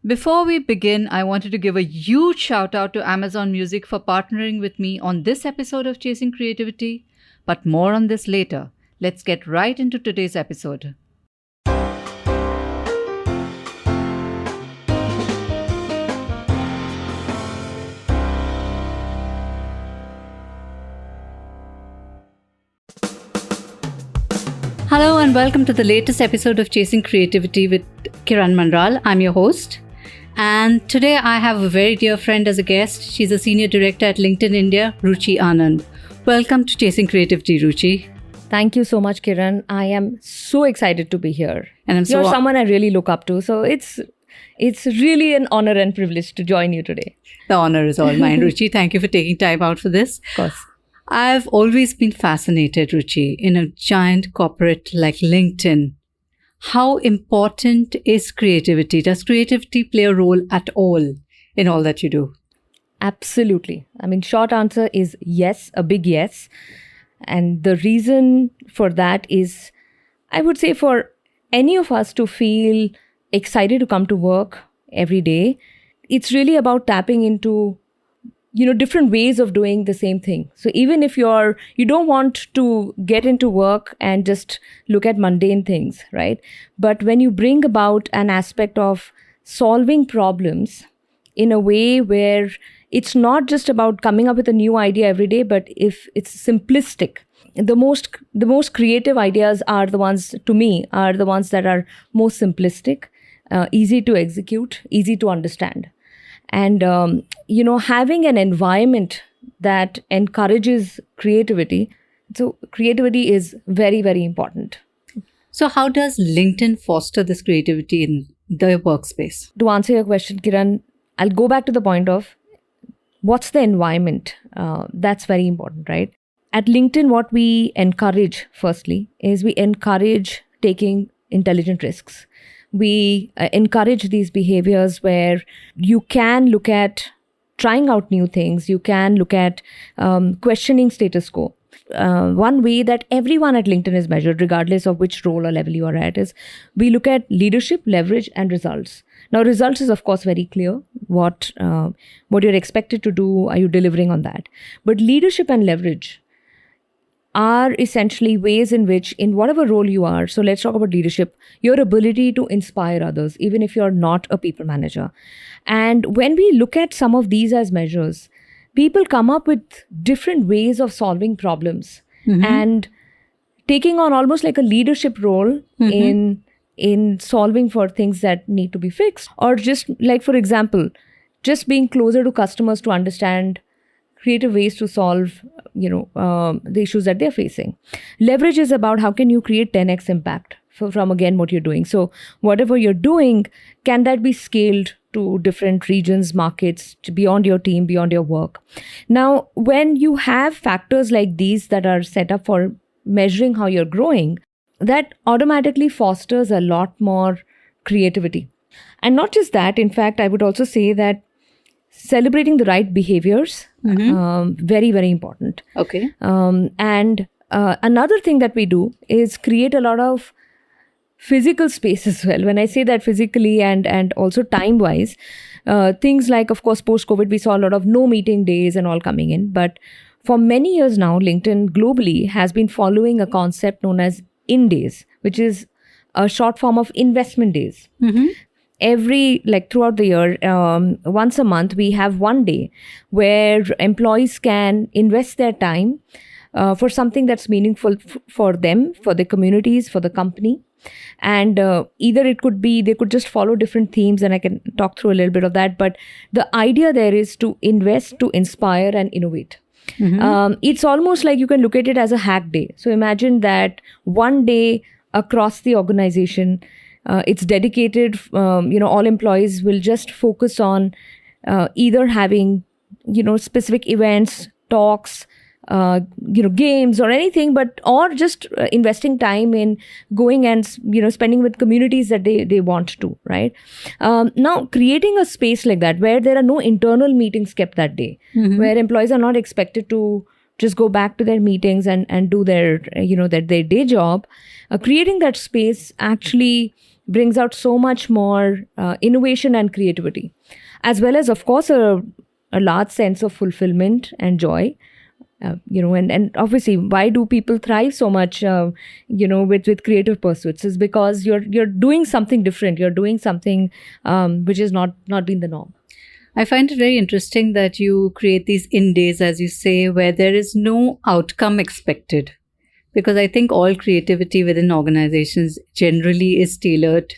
Before we begin, I wanted to give a huge shout out to Amazon Music for partnering with me on this episode of Chasing Creativity, but more on this later. Let's get right into today's episode. Hello and welcome to the latest episode of Chasing Creativity with Kiran Mandral. I'm your host. And today I have a very dear friend as a guest. She's a senior director at LinkedIn India, Ruchee Anand. Welcome to Chasing Creativity, Ruchee. Thank you so much, Kiran. I am so excited to be here. And You're someone I really look up to. So it's really an honor and privilege to join you today. The honor is all mine, Ruchee. Thank you for taking time out for this. Of course. I've always been fascinated, Ruchee, in a giant corporate like LinkedIn. How important is creativity? Does creativity play a role at all in all that you do? Absolutely. I mean, short answer is yes, a big yes. And the reason for that is, I would say, for any of us to feel excited to come to work every day, it's really about tapping into different ways of doing the same thing. So even if you don't want to get into work and just look at mundane things, right? But when you bring about an aspect of solving problems in a way where it's not just about coming up with a new idea every day, but if it's simplistic, the most creative ideas are the ones, to me, are the ones that are most simplistic, easy to execute, easy to understand. And, having an environment that encourages creativity. So creativity is very, very important. So how does LinkedIn foster this creativity in the workspace? To answer your question, Kiran, I'll go back to the point of what's the environment? That's very important, right? At LinkedIn, what we encourage, firstly, is we encourage taking intelligent risks. We encourage these behaviors where you can look at trying out new things. You can look at questioning status quo. One way that everyone at LinkedIn is measured, regardless of which role or level you are at, is we look at leadership, leverage, and results. Now, results is, of course, very clear. What you're expected to do, are you delivering on that? But leadership and leverage are essentially ways in which, in whatever role you are, so let's talk about leadership, your ability to inspire others, even if you're not a people manager. And when we look at some of these as measures, people come up with different ways of solving problems and taking on almost like a leadership role in solving for things that need to be fixed. Or just like, for example, just being closer to customers to understand creative ways to solve, the issues that they're facing. Leverage is about how can you create 10x impact from again what you're doing. So whatever you're doing, can that be scaled to different regions, markets, beyond your team, beyond your work? Now, when you have factors like these that are set up for measuring how you're growing, that automatically fosters a lot more creativity. And not just that, in fact, I would also say that celebrating the right behaviors, very, very important. Okay. And another thing that we do is create a lot of physical space as well. When I say that physically and also time-wise, things like, of course, post-COVID, we saw a lot of no meeting days and all coming in. But for many years now, LinkedIn globally has been following a concept known as in days, which is a short form of investment days. Throughout the year, once a month, we have one day where employees can invest their time for something that's meaningful for them, for the communities, for the company. And either it could be, they could just follow different themes, and I can talk through a little bit of that. But the idea there is to invest, to inspire and innovate. It's almost like you can look at it as a hack day. So imagine that one day across the organization, it's dedicated, all employees will just focus on either having, specific events, talks, games or anything, or just investing time in going and, spending with communities that they want to, right? Now, creating a space like that where there are no internal meetings kept that day, where employees are not expected to just go back to their meetings and do their day job, creating that space actually brings out so much more innovation and creativity, as well as, of course, a large sense of fulfillment and joy. And obviously, why do people thrive so much, with creative pursuits? Is because you're doing something different. You're doing something which is not been the norm. I find it very interesting that you create these in days, as you say, where there is no outcome expected. Because I think all creativity within organizations generally is tailored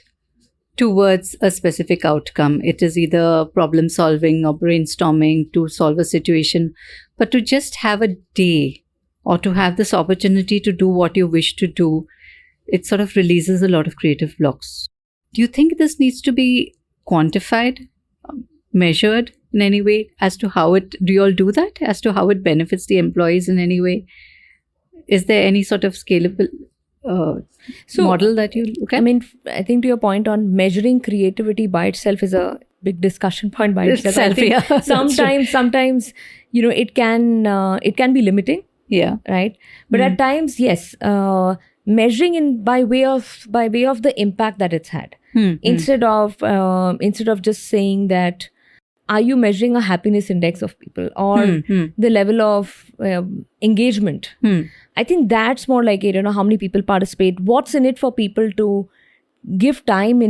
towards a specific outcome. It is either problem solving or brainstorming to solve a situation. But to just have a day or to have this opportunity to do what you wish to do, it sort of releases a lot of creative blocks. Do you think this needs to be quantified, measured in any way as to how do you all do that, as to how it benefits the employees in any way? Is there any sort of scalable model that you look at? I mean, I think to your point on measuring creativity by itself is a big discussion point by itself. Sometimes, it can be limiting. Yeah. Right. But at times, yes, measuring in by way of the impact that it's had. Instead of just saying that, are you measuring a happiness index of people or the level of engagement? I think that's more like it, how many people participate, what's in it for people to invest time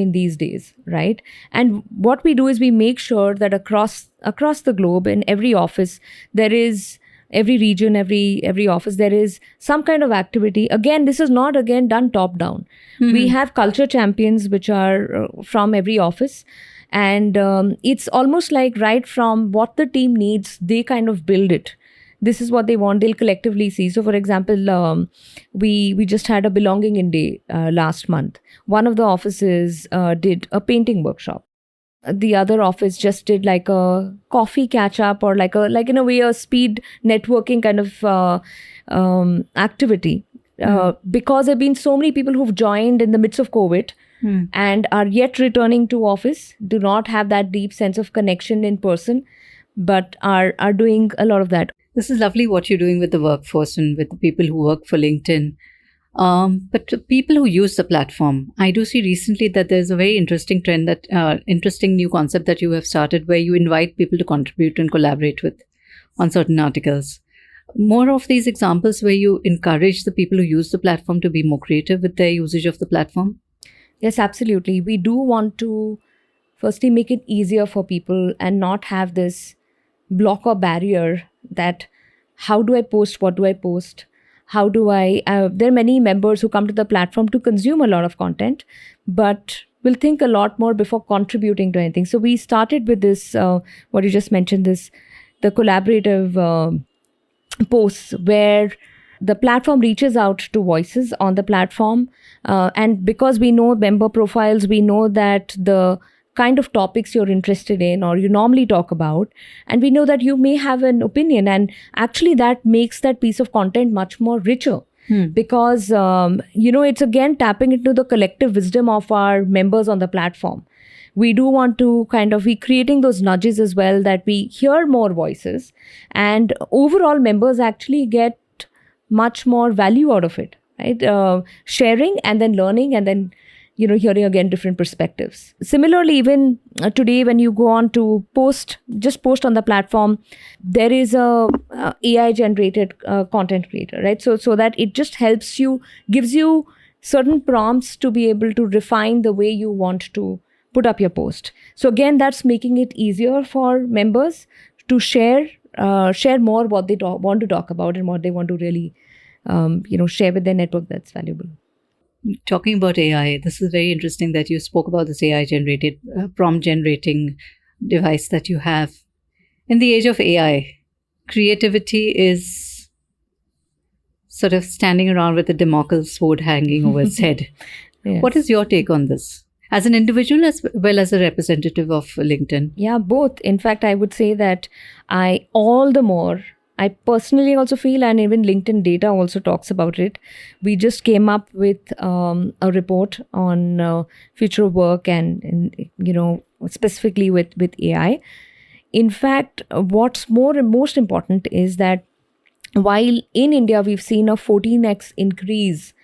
in these days, right? And what we do is we make sure that across the globe, in every office, there is every region, every office, there is some kind of activity. Again, this is not done top down. We have culture champions, which are from every office. And it's almost like right from what the team needs, they kind of build it. This is what they want, they'll collectively see. So, for example, we just had a Belonging in Day last month. One of the offices did a painting workshop. The other office just did like a coffee catch up, or like in a way a speed networking kind of activity. Because there have been so many people who've joined in the midst of COVID and are yet returning to office, do not have that deep sense of connection in person, but are doing a lot of that. This is lovely what you're doing with the workforce and with the people who work for LinkedIn. But the people who use the platform, I do see recently that there's a very interesting trend, that interesting new concept that you have started, where you invite people to contribute and collaborate with on certain articles. More of these examples where you encourage the people who use the platform to be more creative with their usage of the platform? Yes, absolutely. We do want to firstly make it easier for people and not have this block or barrier that how do I post, what do I post, how do I, there are many members who come to the platform to consume a lot of content, but will think a lot more before contributing to anything. So we started with this, what you just mentioned, the collaborative posts where the platform reaches out to voices on the platform. And because we know member profiles, we know that the kind of topics you're interested in or you normally talk about, and we know that you may have an opinion, and actually that makes that piece of content much more richer. Because, it's again tapping into the collective wisdom of our members on the platform. We do want to be creating those nudges as well, that we hear more voices, and overall members actually get much more value out of it, right? Sharing and then learning and then, hearing again different perspectives. Similarly, even today when you go on to post on the platform, there is a AI generated content creator, right? So that it just helps you, gives you certain prompts to be able to refine the way you want to put up your post. So again, that's making it easier for members to share more what they want to talk about and what they want to really, share with their network that's valuable. Talking about AI, this is very interesting that you spoke about this AI generated prompt generating device that you have. In the age of AI, creativity is sort of standing around with a Damocles sword hanging over its head. Yes. What is your take on this? As an individual as well as a representative of LinkedIn? Yeah, both. In fact, I would say that I personally also feel, and even LinkedIn data also talks about it. We just came up with a report on future of work and specifically with AI. In fact, what's most important is that while in India we've seen a 14x increase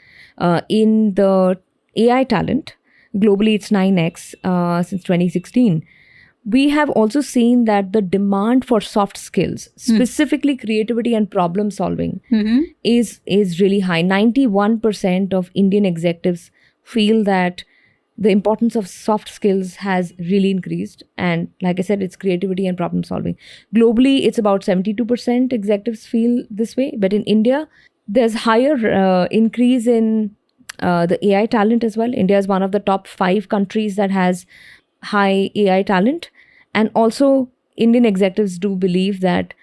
in the AI talent. Globally, it's 9x since 2016. We have also seen that the demand for soft skills, specifically creativity and problem solving, is really high. 91% of Indian executives feel that the importance of soft skills has really increased. And like I said, it's creativity and problem solving. Globally, it's about 72% executives feel this way. But in India, there's higher increase in the AI talent as well. India is one of the top 5 countries that has high AI talent. And also, Indian executives do believe that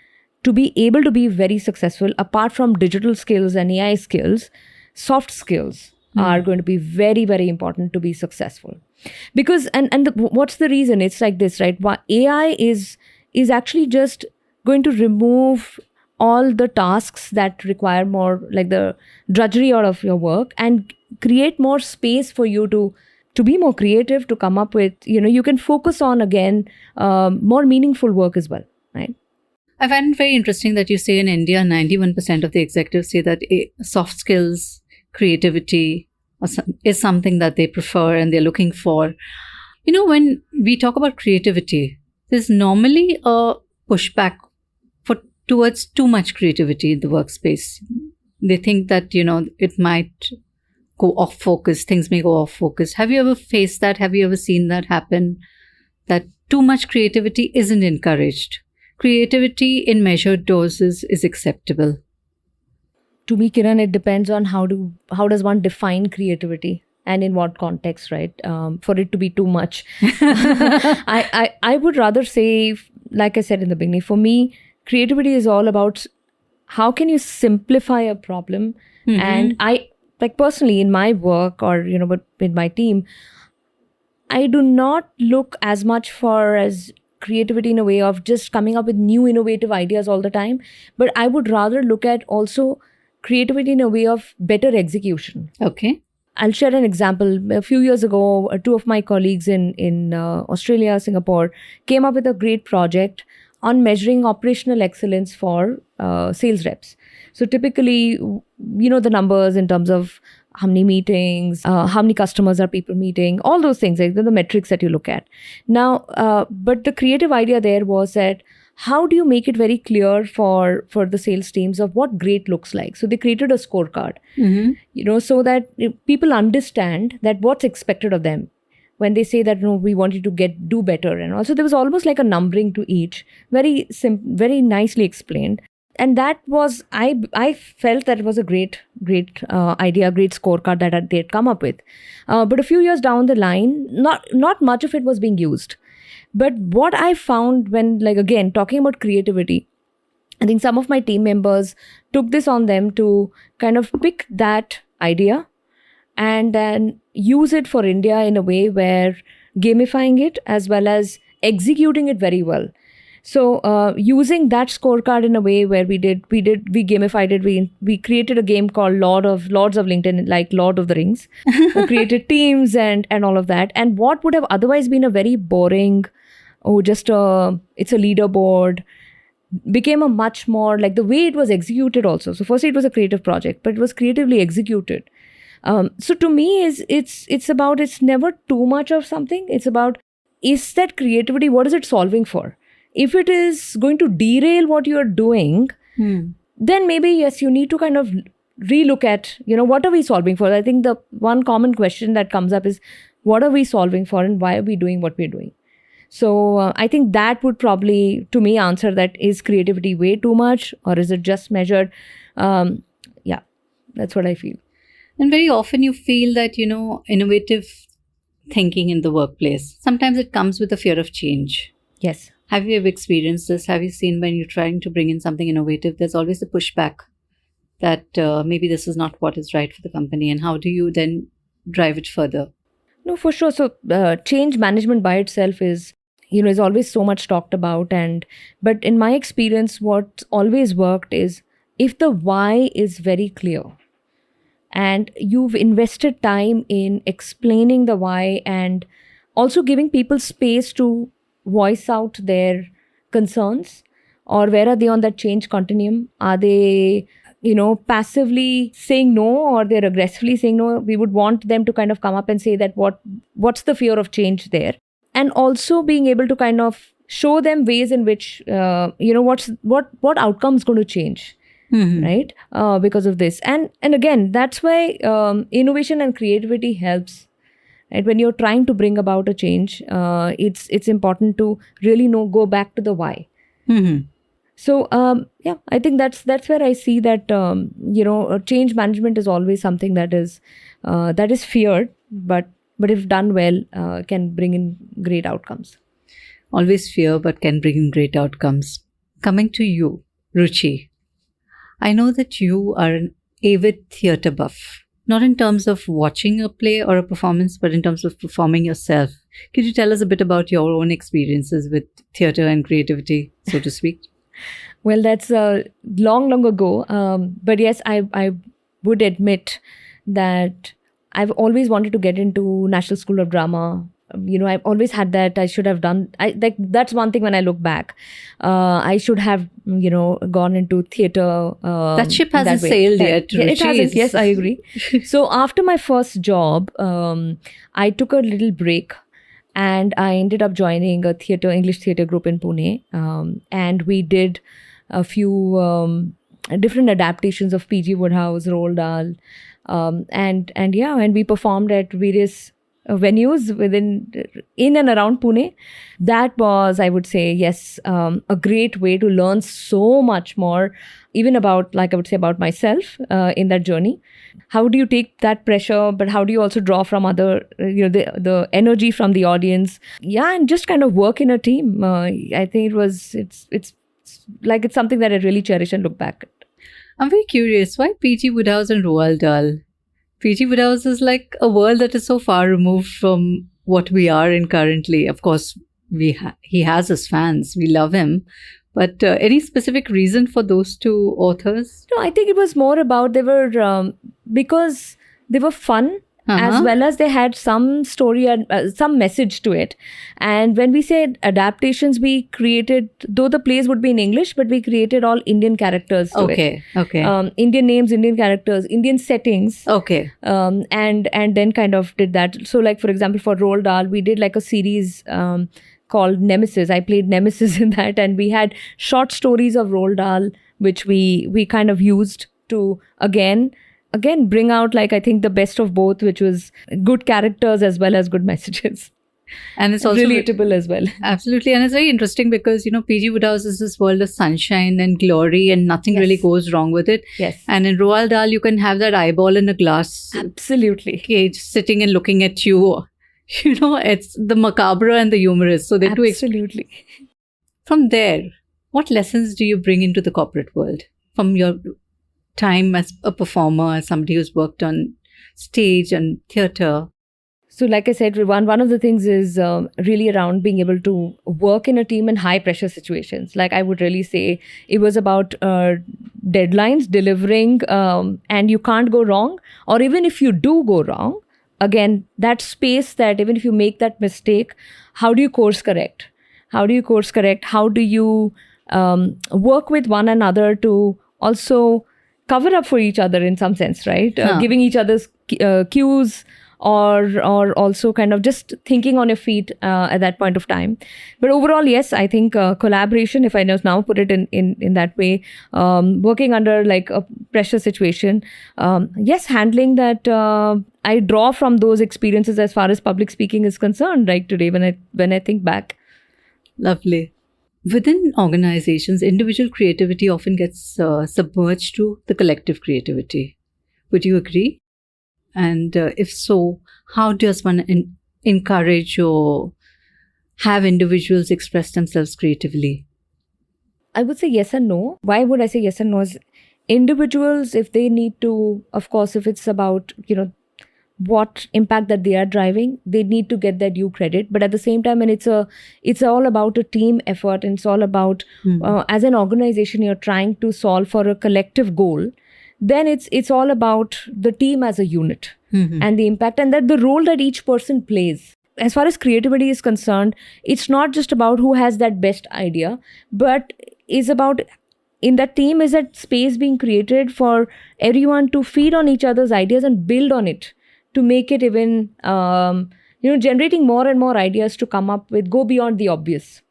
to be able to be very successful, apart from digital skills and AI skills, soft skills are going to be very, very important to be successful. Because, what's the reason? It's like this, right? AI is actually just going to remove all the tasks that require more, like the drudgery out of your work, and create more space for you to be more creative, to come up with, you can focus on, again, more meaningful work as well, right? I find it very interesting that you say in India, 91% of the executives say that soft skills, creativity is something that they prefer and they're looking for. When we talk about creativity, there's normally a pushback towards too much creativity in the workspace. They think that, it might go off focus, things may go off focus. Have you ever faced that? Have you ever seen that happen? That too much creativity isn't encouraged. Creativity in measured doses is acceptable. To me, Kiran, it depends on how does one define creativity and in what context, right? For it to be too much. I would rather say, like I said in the beginning, for me, creativity is all about how can you simplify a problem. And I, like personally in my work or, but with my team, I do not look as much for as creativity in a way of just coming up with new innovative ideas all the time. But I would rather look at also creativity in a way of better execution. Okay. I'll share an example. A few years ago, 2 of my colleagues in Australia, Singapore, came up with a great project on measuring operational excellence for sales reps. So typically, the numbers in terms of how many meetings, how many customers are people meeting, all those things, like the metrics that you look at. Now, but the creative idea there was that how do you make it very clear for the sales teams of what great looks like? So they created a scorecard, so that people understand that what's expected of them when they say that, no, we want you to do better. And also there was almost like a numbering to each, very nicely explained. And that was, I felt that it was a great idea, great scorecard that they had come up with. But a few years down the line, not much of it was being used. But what I found when, like, again, talking about creativity, I think some of my team members took this on them to kind of pick that idea and then use it for India in a way where gamifying it as well as executing it very well. So using that scorecard in a way where we gamified it. We created a game called Lords of LinkedIn, like Lord of the Rings. We created teams and all of that. And what would have otherwise been a very boring, it's a leaderboard, became a much more, like, the way it was executed also. So firstly, it was a creative project, but it was creatively executed. So to me, it's never too much of something. It's about, is that creativity, what is it solving for? If it is going to derail what you're doing, then maybe, yes, you need to kind of relook at, what are we solving for? I think the one common question that comes up is, what are we solving for and why are we doing what we're doing? So I think that would probably, to me, answer that, is creativity way too much or is it just measured? Yeah, that's what I feel. And very often you feel that, innovative thinking in the workplace, sometimes it comes with a fear of change. Yes. Have you ever experienced this? Have you seen when you're trying to bring in something innovative, there's always a pushback that maybe this is not what is right for the company, and how do you then drive it further? No, for sure. So change management by itself is always so much talked about. But in my experience, what's always worked is if the why is very clear and you've invested time in explaining the why and also giving people space to voice out their concerns, or where are they on that change continuum? Are they, passively saying no, or they're aggressively saying no. We would want them to kind of come up and say that what's the fear of change there, and also being able to kind of show them ways in which what outcome's going to change, right? Because of this, and again, that's why innovation and creativity helps. Right? When you're trying to bring about a change, it's important to really go back to the why. So I think that's where I see that change management is always something that is feared, but if done well, can bring in great outcomes. Always fear, but can bring in great outcomes. Coming to you, Ruchee, I know that you are an avid theatre buff. Not in terms of watching a play or a performance, but in terms of performing yourself. Could you tell us a bit about your own experiences with theatre and creativity, so to speak? Well, that's long ago. But yes, I would admit that I've always wanted to get into National School of Drama. I've always had that. I should have done. That's one thing when I look back. I should have, gone into theatre. That ship hasn't sailed yet. It hasn't. Yes, I agree. So after my first job, I took a little break, and I ended up joining a English theatre group in Pune, and we did a few different adaptations of P.G. Wodehouse, Roald Dahl, and we performed at various venues in and around Pune. That was, I would say, yes, a great way to learn so much more, even about, like I would say, about myself in that journey. How do you take that pressure, but how do you also draw from other, the energy from the audience? Yeah, and just kind of work in a team. I think it's something that I really cherish and look back at. I'm very curious, why P.G. Wodehouse and Roald Dahl? P.G. Wodehouse is like a world that is so far removed from what we are in currently. Of course, he has his fans. We love him. But any specific reason for those two authors? No, I think it was more about because they were fun, as well as they had some story and some message to it. And when we said adaptations, we created, though the plays would be in English, but we created all Indian characters to it. Okay. Indian names, Indian characters, Indian settings. Okay. And then kind of did that. So like, for example, for Roald Dahl, we did like a series called Nemesis. I played Nemesis in that, and we had short stories of Roald Dahl, which we kind of used to again bring out, like, I think the best of both, which was good characters as well as good messages. And it's also relatable as well. Absolutely. And it's very interesting because, P.G. Wodehouse is this world of sunshine and glory, and nothing really goes wrong with it. Yes. And in Roald Dahl, you can have that eyeball in a glass. Absolutely. Cage sitting and looking at you. It's the macabre and the humorous. So they're absolutely. From there, what lessons do you bring into the corporate world from your time as a performer, as somebody who's worked on stage and theatre? So like I said, one of the things is really around being able to work in a team in high pressure situations. Like I would really say it was about deadlines, delivering, and you can't go wrong. Or even if you do go wrong, again, that space that even if you make that mistake, how do you course correct? How do you work with one another to also cover up for each other in some sense, right? Giving each other's cues, or also kind of just thinking on your feet at that point of time. But overall, yes, I think collaboration, if I now put it in that way, working under like a pressure situation, yes, handling that, I draw from those experiences as far as public speaking is concerned, right, today when I think back. Lovely. Within organizations, individual creativity often gets submerged to the collective creativity. Would you agree? And if so, how does one encourage or have individuals express themselves creatively? I would say yes and no. Why would I say yes and no? Is individuals, if they need to, of course, if it's about, what impact that they are driving, they need to get their due credit. But at the same time, and it's all about a team effort, and it's all about as an organization, you're trying to solve for a collective goal. Then it's all about the team as a unit and the impact, and that the role that each person plays. As far as creativity is concerned, it's not just about who has that best idea, but is about in that team is that space being created for everyone to feed on each other's ideas and build on it to make it even, generating more and more ideas to come up with, go beyond the obvious.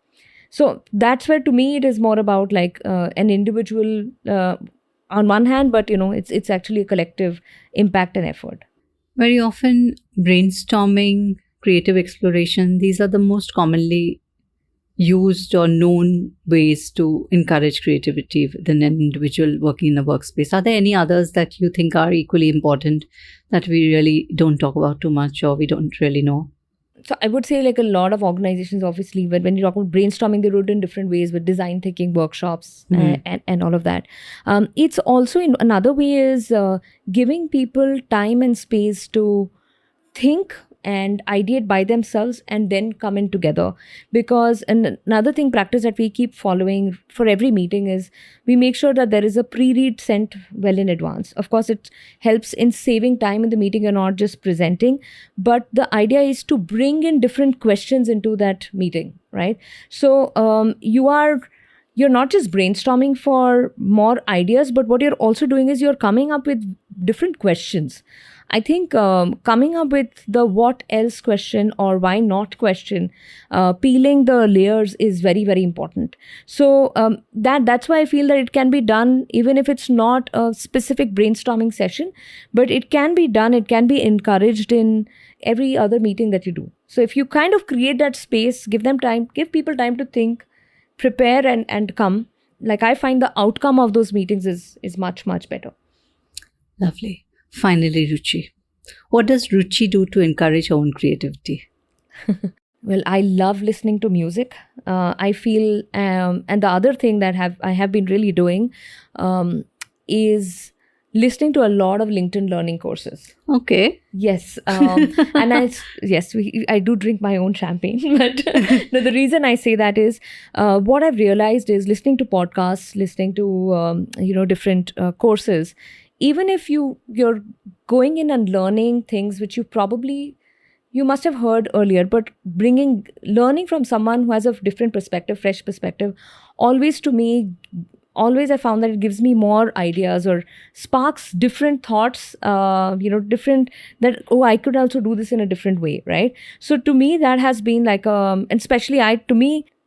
So that's where, to me, it is more about like an individual on one hand, but it's actually a collective impact and effort. Very often, brainstorming, creative exploration, these are the most commonly used or known ways to encourage creativity within an individual working in a workspace. Are there any others that you think are equally important that we really don't talk about too much or we don't really know? So I would say like a lot of organizations, obviously, when you talk about brainstorming, they do it in different ways with design thinking workshops and all of that. It's also in another way is giving people time and space to think and ideate by themselves and then come in together. Because another thing practice that we keep following for every meeting is we make sure that there is a pre-read sent well in advance. Of course, it helps in saving time in the meeting. You're not just presenting, but the idea is to bring in different questions into that meeting, right? So you're not just brainstorming for more ideas, but what you're also doing is you're coming up with different questions. I think coming up with the what else question or why not question, peeling the layers is very, very important. So that's why I feel that it can be done even if it's not a specific brainstorming session, but it can be done, it can be encouraged in every other meeting that you do. So if you kind of create that space, give them time, give people time to think, prepare and come, like I find the outcome of those meetings is much, much better. Lovely. Finally, Ruchee. What does Ruchee do to encourage her own creativity? Well, I love listening to music. I feel, and the other thing that I have been really doing is listening to a lot of LinkedIn learning courses. Okay. Yes. And I do drink my own champagne. But no, the reason I say that is what I've realized is listening to podcasts, listening to, different courses. Even if you're going in and learning things which you must have heard earlier, but learning from someone who has a different perspective, fresh perspective, always I found that it gives me more ideas or sparks different thoughts, different that, I could also do this in a different way, right? So to me, that has been like, and especially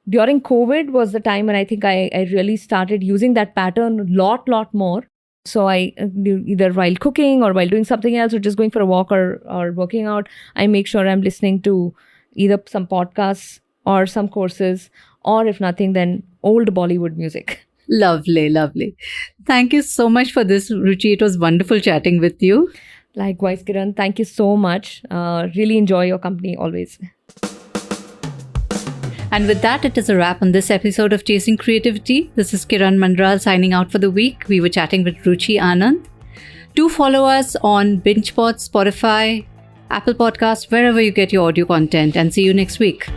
during COVID was the time when I think I really started using that pattern a lot more. So I, either while cooking or while doing something else or just going for a walk or working out, I make sure I'm listening to either some podcasts or some courses, or if nothing, then old Bollywood music. Lovely, lovely. Thank you so much for this, Ruchee. It was wonderful chatting with you. Likewise, Kiran. Thank you so much. Really enjoy your company always. And with that, it is a wrap on this episode of Chasing Creativity. This is Kiran Mandral signing out for the week. We were chatting with Ruchee Anand. Do follow us on BingePod, Spotify, Apple Podcasts, wherever you get your audio content, and see you next week.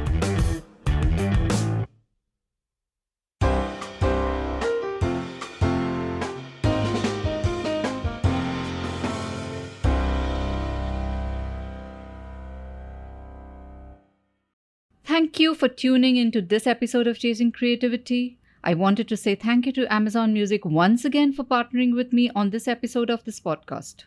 Thank you for tuning into this episode of Chasing Creativity. I wanted to say thank you to Amazon Music once again for partnering with me on this episode of this podcast.